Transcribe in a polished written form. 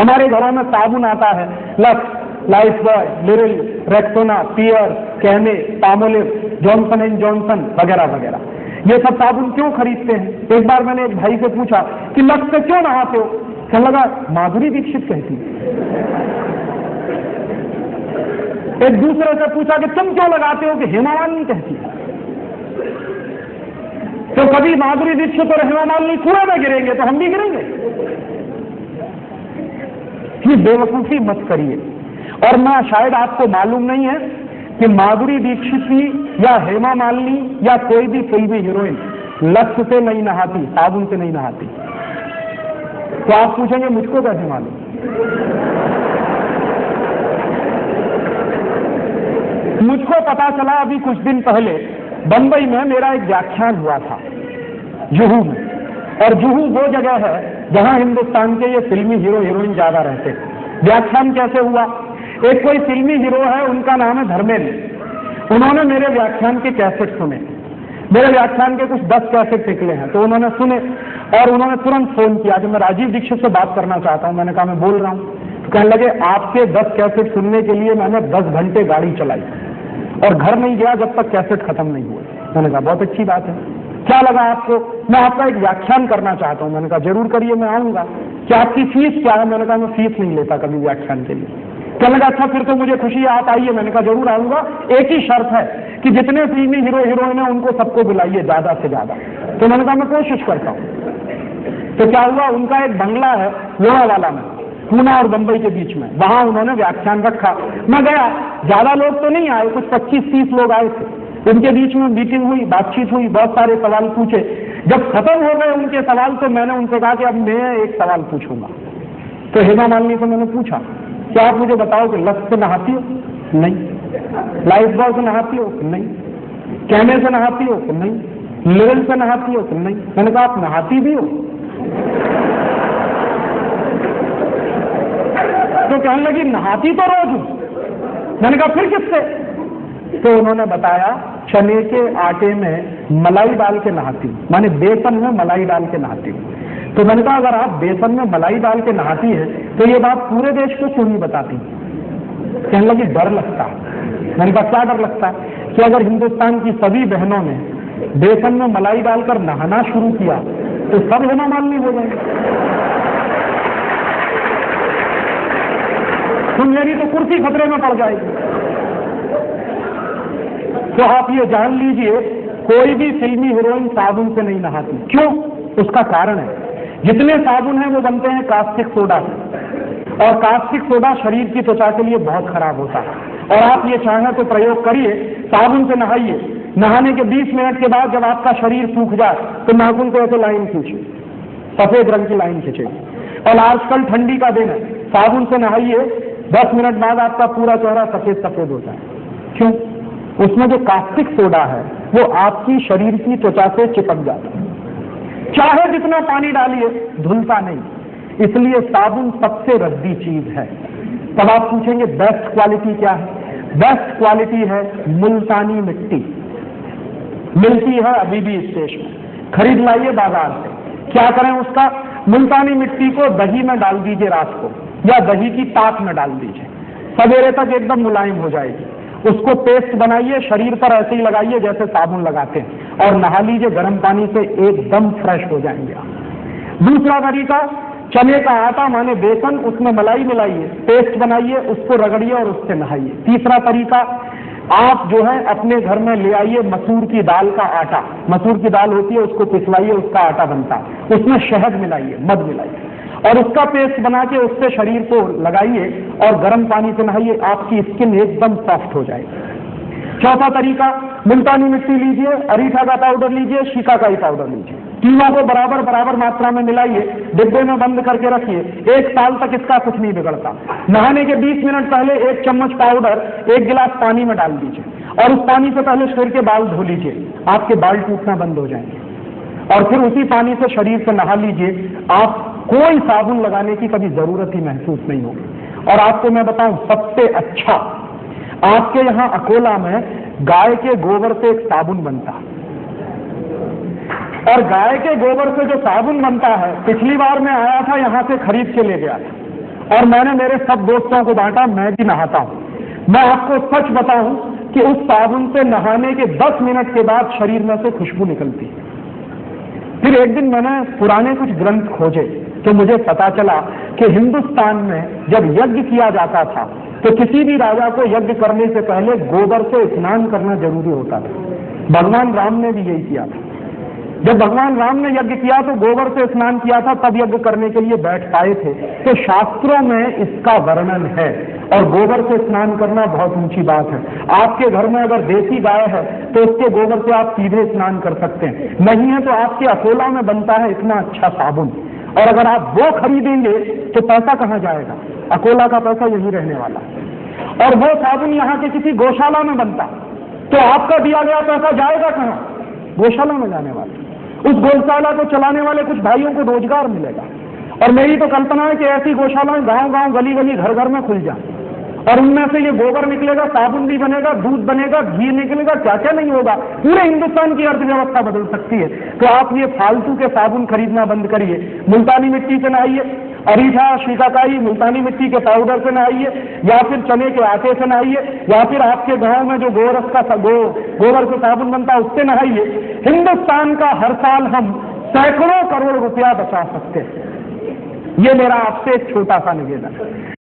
हमारे घरों में साबुन आता है, लक्स, लाइफबॉय, लिरिल, रेक्सोना, पियर, कैने, पामोलिव, जॉनसन एंड जॉनसन वगैरह वगैरह। ये सब साबुन क्यों खरीदते हैं? एक बार मैंने एक भाई से पूछा कि लक्स से क्यों नहाते हो? कहने लगा माधुरी दीक्षित कहती। एक दूसरे से पूछा कि तुम क्यों लगाते हो? कि हेमा मालिनी कहती। तो कभी माधुरी दीक्षित और हेमा मालिनी कुएं में गिरेंगे तो हम भी गिरेंगे? ये बेवकूफी मत करिए। और मैं शायद आपको मालूम नहीं है कि माधुरी दीक्षित ही या हेमा मालिनी या कोई भी फिल्मी हीरोइन लक्स से नहीं नहाती, साबुन से नहीं नहाती। तो आप पूछेंगे मुझको कैसे मालूम? मुझको पता चला अभी कुछ दिन पहले बंबई में मेरा एक व्याख्यान हुआ था जुहू में, और जुहू वो जगह है जहां हिंदुस्तान के ये फिल्मी हीरो हीरोइन ज्यादा रहते हैं। व्याख्यान कैसे हुआ? एक कोई फिल्मी हीरो है, उनका नाम है धर्मेंद्र। उन्होंने मेरे व्याख्यान के कैसेट सुने। मेरे व्याख्यान के कुछ 10 कैसेट निकले हैं, तो उन्होंने सुने और उन्होंने तुरंत फोन किया कि मैं राजीव दीक्षित से बात करना चाहता हूं। मैंने कहा मैं बोल रहा हूं। तो कहने लगे आपके 10 कैसेट सुनने के लिए मैंने 10 घंटे गाड़ी चलाई और घर नहीं गया जब तक कैसेट खत्म नहीं हुए। मैंने कहा बहुत अच्छी बात है, क्या लगा आपको? मैं आपका एक व्याख्यान करना चाहता हूं। मैंने कहा जरूर करिए, मैं आऊंगा। क्या आपकी फीस क्या है? मैंने कहा मैं फीस नहीं लेता कभी व्याख्यान के लिए। कहने लगा अच्छा फिर तो मुझे खुशी है, आप आइए। मैंने कहा जरूर आऊंगा, एक ही शर्त है कि जितने फिल्मी हीरो हीरोइन है उनको सबको बुलाइए ज्यादा से ज्यादा। तो मैंने कहा मैं कोशिश करता हूं। तो क्या हुआ, उनका एक बंगला है लोनावाला में, पूना और बंबई के बीच में, वहां उन्होंने व्याख्यान रखा। मैं गया, ज्यादा लोग तो नहीं आए, कुछ 25-30 लोग आए थे। उनके बीच में मीटिंग हुई, बातचीत हुई, बहुत सारे सवाल पूछे। जब खत्म हो गए उनके सवाल तो मैंने उनसे कहा कि अब मैं एक सवाल पूछूंगा। तो हेमा मालिनी से मैंने पूछा क्या आप मुझे बताओ कि लक्स से नहाती हो? नहीं। लाइफ बॉय से नहाती हो? नहीं। कैमे से नहाती हो? नहीं। लिरिल से नहाती हो? नहीं। मैंने कहा आप नहाती भी हो? तो कहने लगी नहाती तो रोज हूं। मैंने कहा फिर किससे? तो उन्होंने बताया चने के आटे में मलाई डाल के नहाती हूं, माने बेसन में मलाई डाल के नहाती हूं। तो मैंने कहा अगर आप बेसन में मलाई डाल के नहाती हैं तो ये बात पूरे देश को क्यों नहीं बताती? कहने लगी डर लगता है। मैंने कहा क्या डर लगता है? कि अगर हिंदुस्तान की सभी बहनों ने बेसन में मलाई डालकर नहाना शुरू किया तो सब हेमा मालिनी हो जाएंगे। तो मेरी तो कुर्सी खतरे में पड़ जाएगी। तो आप ये जान लीजिए कोई भी फिल्मी हीरोइन साबुन से नहीं नहाती। क्यों? उसका कारण है जितने साबुन हैं वो बनते हैं कास्टिक सोडा से, और कास्टिक सोडा शरीर की त्वचा के लिए बहुत खराब होता है। और आप ये चाहें तो प्रयोग करिए, साबुन से नहाइए, नहाने के 20 मिनट के बाद जब आपका शरीर सूख जाए तो नाखून को ऐसे लाइन खींचिए, सफेद रंग की लाइन खींचेगी। और आजकल ठंडी का दिन है, साबुन से नहाइए, 10 मिनट बाद आपका पूरा चेहरा सफेद सफेद होता है। क्यों? उसमें जो कास्टिक सोडा है वो आपकी शरीर की त्वचा से चिपक जाता है। चाहे जितना पानी डालिए धुलता नहीं। इसलिए साबुन सबसे रद्दी चीज है। तब आप पूछेंगे बेस्ट क्वालिटी क्या है? बेस्ट क्वालिटी है मुल्तानी मिट्टी, मिलती है अभी भी स्टेशन में, खरीद लाइए बाजार से। क्या करें उसका? मुल्तानी मिट्टी को दही में डाल दीजिए रात को, या दही की ताक में डाल दीजिए, सवेरे तक एकदम मुलायम हो जाएगी। उसको पेस्ट बनाइए, शरीर पर ऐसे ही लगाइए जैसे साबुन लगाते हैं, और नहा लीजिए गर्म पानी से, एकदम फ्रेश हो जाएंगे आप। दूसरा तरीका, चने का आटा माने बेसन, उसमें मलाई मिलाइए, पेस्ट बनाइए, उसको रगड़िए और उससे नहाइए। तीसरा तरीका, आप जो है अपने घर में ले आइए मसूर की दाल का आटा, मसूर की दाल होती है उसको पिसवाइए, उसका आटा बनता है, उसमें शहद मिलाइए, मध मिलाइए और उसका पेस्ट बना के उससे शरीर को लगाइए और गर्म पानी से नहाइए, आपकी स्किन एकदम सॉफ्ट हो जाएगी। चौथा तरीका, मुल्तानी मिट्टी लीजिए, अरीठा का पाउडर लीजिए, शिकाकाई पाउडर लीजिए, तीनों को बराबर बराबर मात्रा में मिलाइए, डिब्बे में बंद करके रखिए, 1 साल तक इसका कुछ नहीं बिगड़ता। नहाने के 20 मिनट पहले 1 चम्मच पाउडर 1 गिलास पानी में डाल दीजिए और उस पानी से पहले शरीर के बाल धो लीजिए, आपके बाल टूटना बंद हो जाएंगे। और फिर उसी पानी से शरीर से नहा लीजिए, आप कोई साबुन लगाने की कभी जरूरत ही महसूस नहीं होगी। और आपको मैं बताऊं सबसे अच्छा, आपके यहां अकोला में गाय के गोबर से एक साबुन बनता है, और गाय के गोबर से जो साबुन बनता है, पिछली बार मैं आया था यहां से खरीद के ले गया था, और मैंने मेरे सब दोस्तों को बांटा, मैं भी नहाता हूं। मैं आपको सच बताऊं कि उस साबुन से नहाने के 10 मिनट के बाद शरीर में से खुशबू निकलती है। फिर एक दिन मैंने पुराने कुछ ग्रंथ खोजे तो मुझे पता चला कि हिंदुस्तान में जब यज्ञ किया जाता था तो किसी भी राजा को यज्ञ करने से पहले गोबर से स्नान करना जरूरी होता था। भगवान राम ने भी यही किया था। जब भगवान राम ने यज्ञ किया तो गोबर से स्नान किया था, तब यज्ञ करने के लिए बैठ पाए थे। तो शास्त्रों में इसका वर्णन है और गोबर से स्नान करना बहुत ऊंची बात है। आपके घर में अगर देसी गाय है तो उसके गोबर से आप सीधे स्नान कर सकते हैं, नहीं है तो आपके अकोला में बनता है इतना अच्छा साबुन, और अगर आप वो खरीदेंगे तो पैसा कहां जाएगा? अकोला का पैसा यही रहने वाला है। और वो साबुन यहाँ के किसी गौशाला में बनता तो आपका दिया गया पैसा जाएगा कहां? गौशाला में जाने वाला। उस गौशाला को चलाने वाले कुछ भाइयों को रोजगार मिलेगा। और मेरी तो कल्पना है कि ऐसी गौशालाएं गांव-गांव, गली-गली, घर-घर में खुल जाए और उनमें से ये गोबर निकलेगा, साबुन भी बनेगा, दूध बनेगा, घी निकलेगा, क्या क्या नहीं होगा। पूरे हिंदुस्तान की अर्थव्यवस्था बदल सकती है। तो आप ये फालतू के साबुन खरीदना बंद करिए। मुल्तानी मिट्टी से नहाइए, अरीठा, शिकाकाई, मुल्तानी मिट्टी के पाउडर से नहाइए, या फिर चने के आटे से नहाइए, या फिर आपके गांव में जो गोबर से साबुन बनता है उससे नहाइए। हिंदुस्तान का हर साल हम सैकड़ों करोड़ रुपया बचा सकते हैं। ये मेरा आपसे एक छोटा सा निवेदन है।